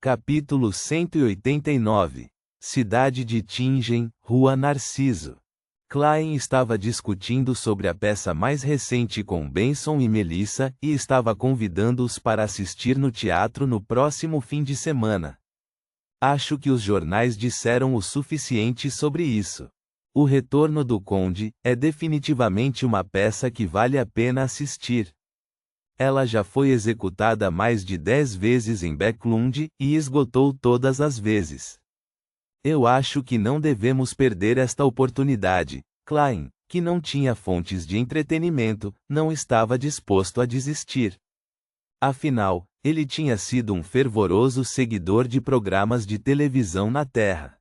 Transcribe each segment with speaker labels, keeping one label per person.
Speaker 1: Capítulo 189. Cidade de Tingen, Rua Narciso. Klein estava discutindo sobre a peça mais recente com Benson e Melissa e estava convidando-os para assistir no teatro no próximo fim de semana. Acho que os jornais disseram o suficiente sobre isso. O Retorno do Conde é definitivamente uma peça que vale a pena assistir. Ela já foi executada mais de 10 vezes em Bäcklund e esgotou todas as vezes. Eu acho que não devemos perder esta oportunidade. Klein, que não tinha fontes de entretenimento, não estava disposto a desistir. Afinal, ele tinha sido um fervoroso seguidor de programas de televisão na Terra.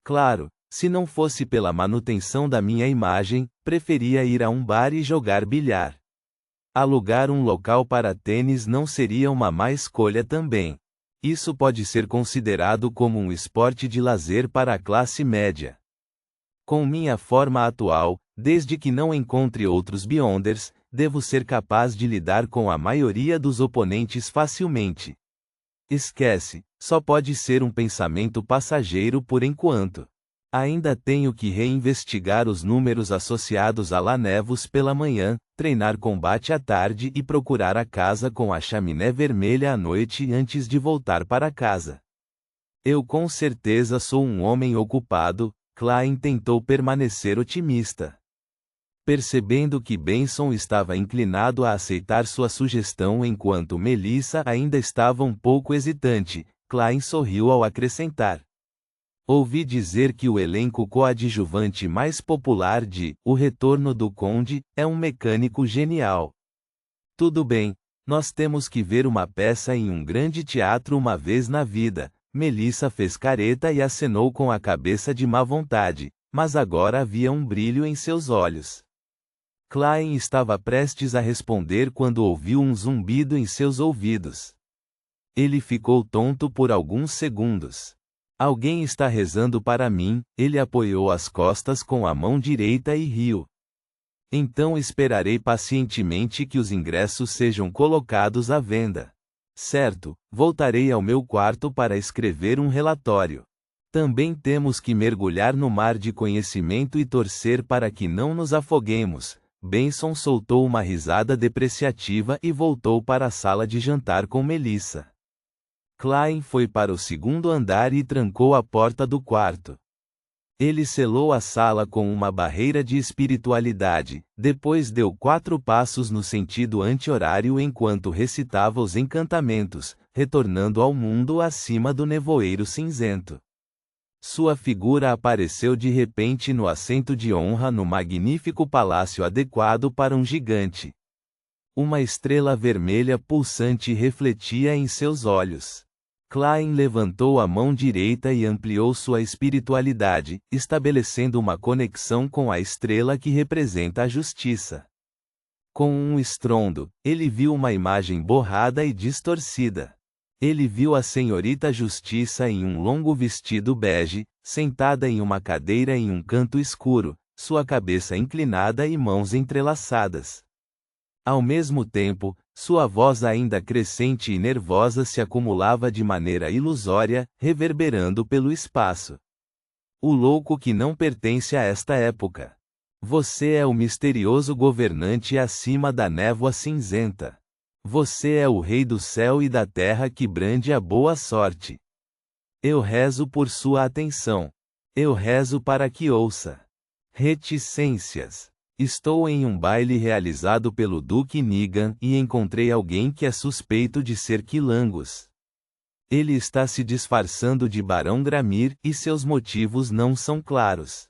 Speaker 1: Claro, se não fosse pela manutenção da minha imagem, preferia ir a um bar e jogar bilhar. Alugar um local para tênis não seria uma má escolha também. Isso pode ser considerado como um esporte de lazer para a classe média. Com minha forma atual, desde que não encontre outros Beyonders, devo ser capaz de lidar com a maioria dos oponentes facilmente. Esquece, só pode ser um pensamento passageiro por enquanto. Ainda tenho que reinvestigar os números associados a Lanevos pela manhã, treinar combate à tarde e procurar a casa com a chaminé vermelha à noite antes de voltar para casa. Eu com certeza sou um homem ocupado. Klein tentou permanecer otimista. Percebendo que Benson estava inclinado a aceitar sua sugestão enquanto Melissa ainda estava um pouco hesitante, Klein sorriu ao acrescentar: ouvi dizer que o elenco coadjuvante mais popular de O Retorno do Conde é um mecânico genial. Tudo bem, nós temos que ver uma peça em um grande teatro uma vez na vida. Melissa fez careta e acenou com a cabeça de má vontade, mas agora havia um brilho em seus olhos. Klein estava prestes a responder quando ouviu um zumbido em seus ouvidos. Ele ficou tonto por alguns segundos. Alguém está rezando para mim. Ele apoiou as costas com a mão direita e riu. Então esperarei pacientemente que os ingressos sejam colocados à venda. Certo, voltarei ao meu quarto para escrever um relatório. Também temos que mergulhar no mar de conhecimento e torcer para que não nos afoguemos. Benson soltou uma risada depreciativa e voltou para a sala de jantar com Melissa. Klein foi para o segundo andar e trancou a porta do quarto. Ele selou a sala com uma barreira de espiritualidade, depois deu 4 passos no sentido anti-horário enquanto recitava os encantamentos, retornando ao mundo acima do nevoeiro cinzento. Sua figura apareceu de repente no assento de honra no magnífico palácio adequado para um gigante. Uma estrela vermelha pulsante refletia em seus olhos. Klein levantou a mão direita e ampliou sua espiritualidade, estabelecendo uma conexão com a estrela que representa a justiça. Com um estrondo, ele viu uma imagem borrada e distorcida. Ele viu a senhorita Justiça em um longo vestido bege, sentada em uma cadeira em um canto escuro, sua cabeça inclinada e mãos entrelaçadas. Ao mesmo tempo, sua voz ainda crescente e nervosa se acumulava de maneira ilusória, reverberando pelo espaço. O louco que não pertence a esta época. Você é o misterioso governante acima da névoa cinzenta. Você é o rei do céu e da terra que brande a boa sorte. Eu rezo por sua atenção. Eu rezo para que ouça. Reticências. Estou em um baile realizado pelo Duque Nigan e encontrei alguém que é suspeito de ser Quilangos. Ele está se disfarçando de Barão Gramir e seus motivos não são claros.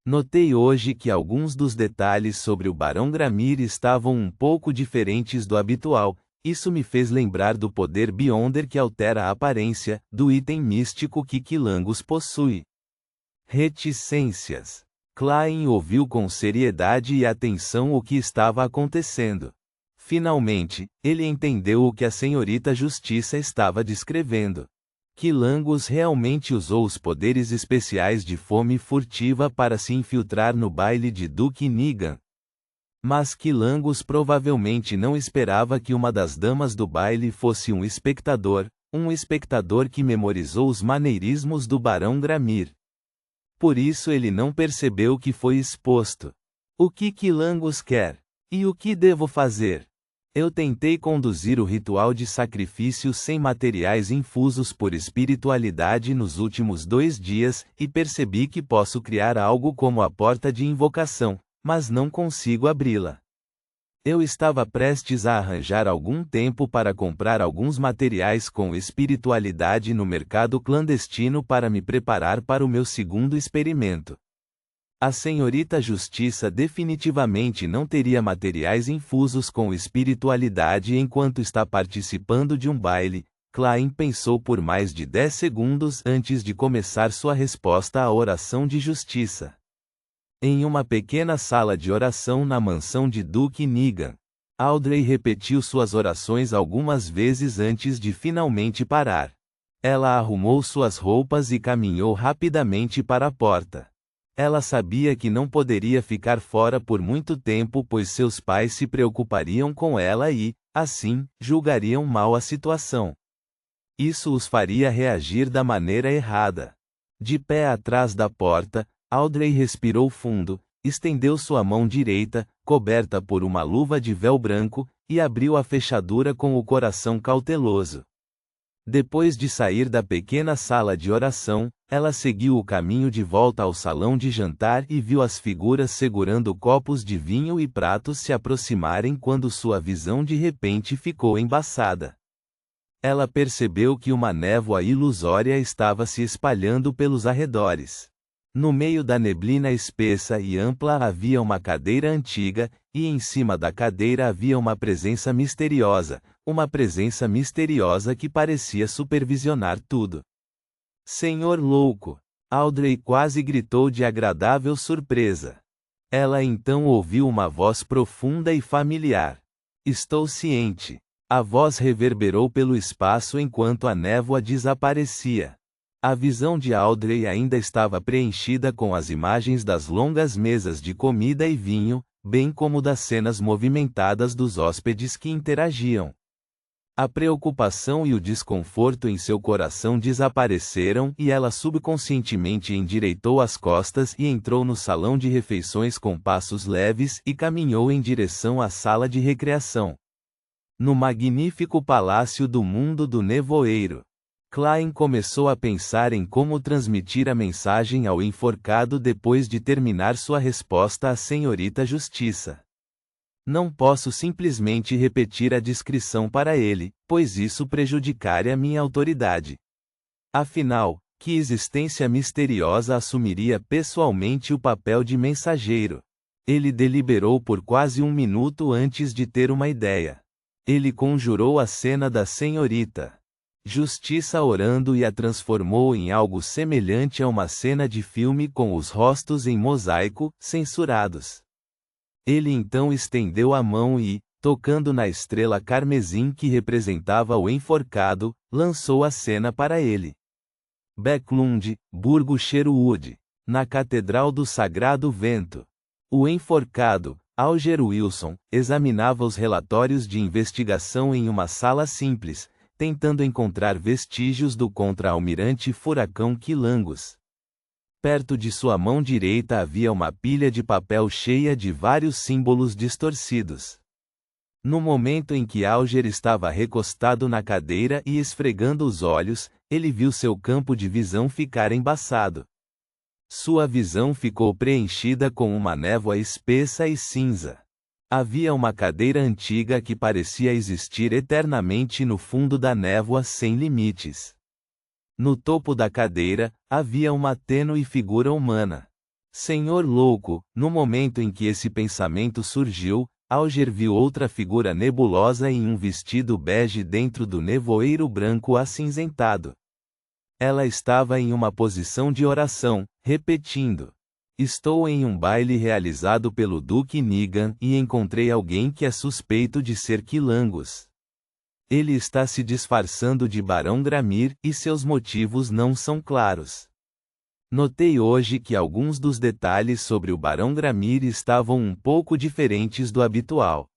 Speaker 1: Notei hoje que alguns dos detalhes sobre o Barão Gramir estavam um pouco diferentes do habitual. Isso me fez lembrar do poder Beyonder que altera a aparência, do item místico que Quilangos possui. Reticências. Klein ouviu com seriedade e atenção o que estava acontecendo. Finalmente, ele entendeu o que a senhorita Justiça estava descrevendo. Quilangos realmente usou os poderes especiais de fome furtiva para se infiltrar no baile de Duque Nigan. Mas Quilangos provavelmente não esperava que uma das damas do baile fosse um espectador, Um espectador que memorizou os maneirismos do Barão Gramir. Por isso ele não percebeu que foi exposto. O que Quilangos quer? E o que devo fazer? Eu tentei conduzir o ritual de sacrifício sem materiais infusos por espiritualidade nos últimos 2 dias e percebi que posso criar algo como a porta de invocação, mas não consigo abri-la. Eu estava prestes a arranjar algum tempo para comprar alguns materiais com espiritualidade no mercado clandestino para me preparar para o meu segundo experimento. A senhorita Justiça definitivamente não teria materiais infusos com espiritualidade enquanto está participando de um baile. Klein pensou por mais de 10 segundos antes de começar sua resposta à oração de justiça. Em uma pequena sala de oração na mansão de Duke Negan, Audrey repetiu suas orações algumas vezes antes de finalmente parar. Ela arrumou suas roupas e caminhou rapidamente para a porta. Ela sabia que não poderia ficar fora por muito tempo pois seus pais se preocupariam com ela e, assim, julgariam mal a situação. Isso os faria reagir da maneira errada. De pé atrás da porta, Audrey respirou fundo, estendeu sua mão direita, coberta por uma luva de véu branco, e abriu a fechadura com o coração cauteloso. Depois de sair da pequena sala de oração, ela seguiu o caminho de volta ao salão de jantar e viu as figuras segurando copos de vinho e pratos se aproximarem quando sua visão de repente ficou embaçada. Ela percebeu que uma névoa ilusória estava se espalhando pelos arredores. No meio da neblina espessa e ampla havia uma cadeira antiga, e em cima da cadeira havia uma presença misteriosa que parecia supervisionar tudo. Senhor louco! Audrey quase gritou de agradável surpresa. Ela então ouviu uma voz profunda e familiar. Estou ciente. A voz reverberou pelo espaço enquanto a névoa desaparecia. A visão de Audrey ainda estava preenchida com as imagens das longas mesas de comida e vinho, bem como das cenas movimentadas dos hóspedes que interagiam. A preocupação e o desconforto em seu coração desapareceram e ela subconscientemente endireitou as costas e entrou no salão de refeições com passos leves e caminhou em direção à sala de recreação. No magnífico palácio do mundo do nevoeiro, Klein começou a pensar em como transmitir a mensagem ao enforcado depois de terminar sua resposta à senhorita Justiça. Não posso simplesmente repetir a descrição para ele, pois isso prejudicaria minha autoridade. Afinal, que existência misteriosa assumiria pessoalmente o papel de mensageiro? Ele deliberou por quase 1 minuto antes de ter uma ideia. Ele conjurou a cena da senhorita Justiça orando e a transformou em algo semelhante a uma cena de filme com os rostos em mosaico, censurados. Ele então estendeu a mão e, tocando na estrela carmesim que representava o enforcado, lançou a cena para ele. Backlund, Burgo Sherwood, na Catedral do Sagrado Vento. O enforcado, Alger Wilson, examinava os relatórios de investigação em uma sala simples, tentando encontrar vestígios do contra-almirante Furacão Quilangos. Perto de sua mão direita havia uma pilha de papel cheia de vários símbolos distorcidos. No momento em que Alger estava recostado na cadeira e esfregando os olhos, ele viu seu campo de visão ficar embaçado. Sua visão ficou preenchida com uma névoa espessa e cinza. Havia uma cadeira antiga que parecia existir eternamente no fundo da névoa sem limites. No topo da cadeira, havia uma tênue figura humana. Senhor louco, no momento em que esse pensamento surgiu, Alger viu outra figura nebulosa em um vestido bege dentro do nevoeiro branco acinzentado. Ela estava em uma posição de oração, repetindo: Estou em um baile realizado pelo Duque Negan e encontrei alguém que é suspeito de ser Quilangos. Ele está se disfarçando de Barão Gramir e seus motivos não são claros. Notei hoje que alguns dos detalhes sobre o Barão Gramir estavam um pouco diferentes do habitual.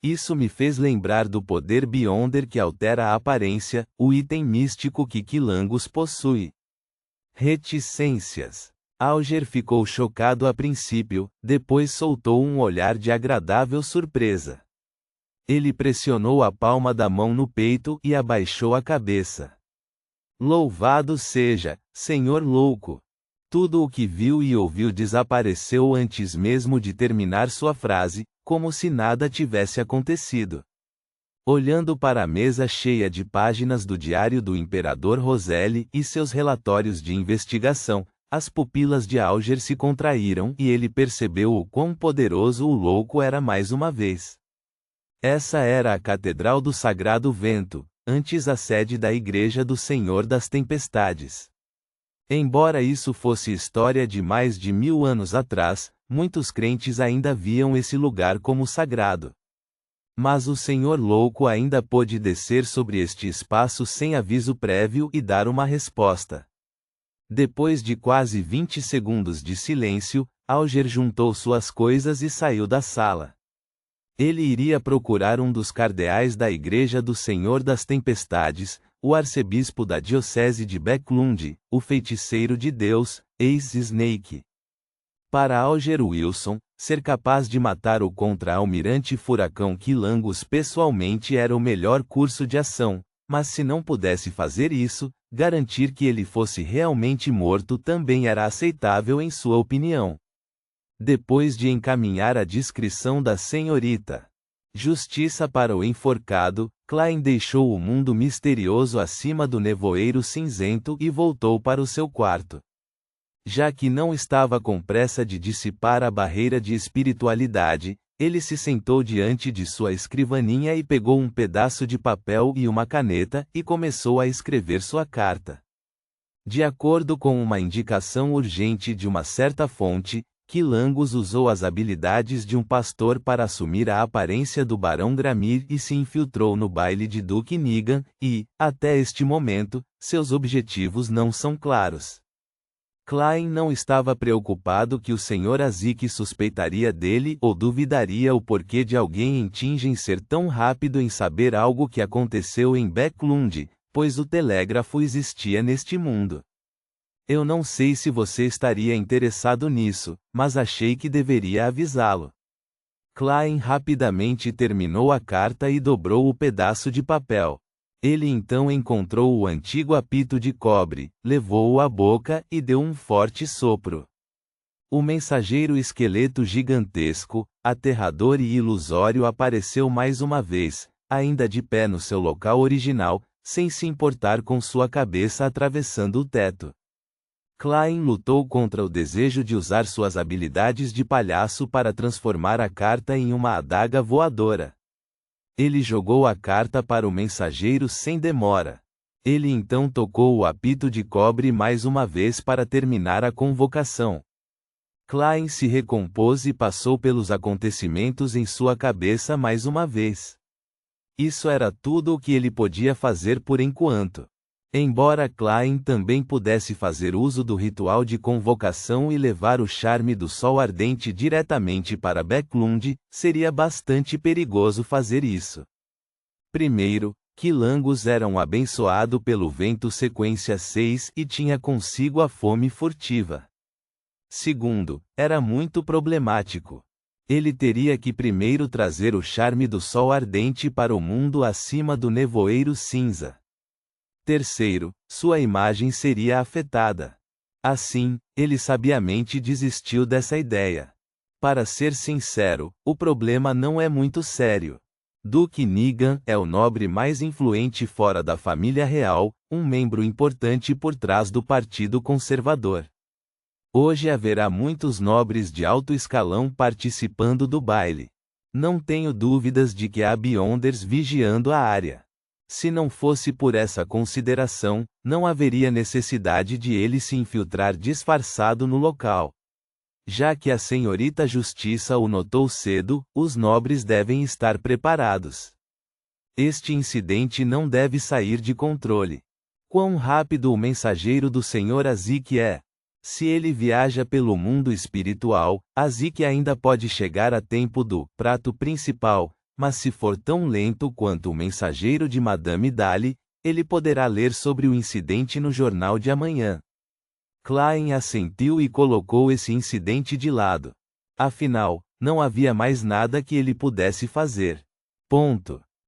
Speaker 1: Isso me fez lembrar do poder Beyonder que altera a aparência, o item místico que Quilangus possui. Reticências. Alger ficou chocado a princípio, depois soltou um olhar de agradável surpresa. Ele pressionou a palma da mão no peito e abaixou a cabeça. Louvado seja, Senhor louco! Tudo o que viu e ouviu desapareceu antes mesmo de terminar sua frase, como se nada tivesse acontecido. Olhando para a mesa cheia de páginas do diário do Imperador Roselle e seus relatórios de investigação, as pupilas de Alger se contraíram e ele percebeu o quão poderoso o louco era mais uma vez. Essa era a Catedral do Sagrado Vento, antes a sede da Igreja do Senhor das Tempestades. Embora isso fosse história de mais de 1000 anos atrás, muitos crentes ainda viam esse lugar como sagrado. Mas o Senhor Louco ainda pôde descer sobre este espaço sem aviso prévio e dar uma resposta. Depois de quase 20 segundos de silêncio, Alger juntou suas coisas e saiu da sala. Ele iria procurar um dos cardeais da Igreja do Senhor das Tempestades, o arcebispo da diocese de Backlund, o feiticeiro de Deus, Ace Snake. Para Alger Wilson, ser capaz de matar o contra-almirante Furacão Quilangus pessoalmente era o melhor curso de ação, mas se não pudesse fazer isso, garantir que ele fosse realmente morto também era aceitável em sua opinião. Depois de encaminhar a descrição da senhorita Justiça para o enforcado, Klein deixou o mundo misterioso acima do nevoeiro cinzento e voltou para o seu quarto. Já que não estava com pressa de dissipar a barreira de espiritualidade, ele se sentou diante de sua escrivaninha e pegou um pedaço de papel e uma caneta e começou a escrever sua carta. De acordo com uma indicação urgente de uma certa fonte, Quilangus usou as habilidades de um pastor para assumir a aparência do Barão Gramir e se infiltrou no baile de Duke Nigan, e, até este momento, seus objetivos não são claros. Klein não estava preocupado que o Sr. Azik suspeitaria dele ou duvidaria o porquê de alguém em Tingen ser tão rápido em saber algo que aconteceu em Backlund, pois o telégrafo existia neste mundo. Eu não sei se você estaria interessado nisso, mas achei que deveria avisá-lo. Klein rapidamente terminou a carta e dobrou o pedaço de papel. Ele então encontrou o antigo apito de cobre, levou-o à boca e deu um forte sopro. O mensageiro esqueleto gigantesco, aterrador e ilusório apareceu mais uma vez, ainda de pé no seu local original, sem se importar com sua cabeça atravessando o teto. Klein lutou contra o desejo de usar suas habilidades de palhaço para transformar a carta em uma adaga voadora. Ele jogou a carta para o mensageiro sem demora. Ele então tocou o apito de cobre mais uma vez para terminar a convocação. Klein se recompôs e passou pelos acontecimentos em sua cabeça mais uma vez. Isso era tudo o que ele podia fazer por enquanto. Embora Klein também pudesse fazer uso do ritual de convocação e levar o charme do Sol Ardente diretamente para Backlund, seria bastante perigoso fazer isso. Primeiro, Quilangus era um abençoado pelo vento sequência 6 e tinha consigo a fome furtiva. Segundo, era muito problemático. Ele teria que primeiro trazer o charme do Sol Ardente para o mundo acima do nevoeiro cinza. Terceiro, sua imagem seria afetada. Assim, ele sabiamente desistiu dessa ideia. Para ser sincero, o problema não é muito sério. Duke Nigan é o nobre mais influente fora da família real, um membro importante por trás do Partido Conservador. Hoje haverá muitos nobres de alto escalão participando do baile. Não tenho dúvidas de que há Beyonders vigiando a área. Se não fosse por essa consideração, não haveria necessidade de ele se infiltrar disfarçado no local. Já que a senhorita Justiça o notou cedo, os nobres devem estar preparados. Este incidente não deve sair de controle. Quão rápido o mensageiro do Sr. Azik é? Se ele viaja pelo mundo espiritual, Azik ainda pode chegar a tempo do prato principal, Mas se for tão lento quanto o mensageiro de Madame Daly, ele poderá ler sobre o incidente no jornal de amanhã. Klein assentiu e colocou esse incidente de lado. Afinal, não havia mais nada que ele pudesse fazer. Ponto.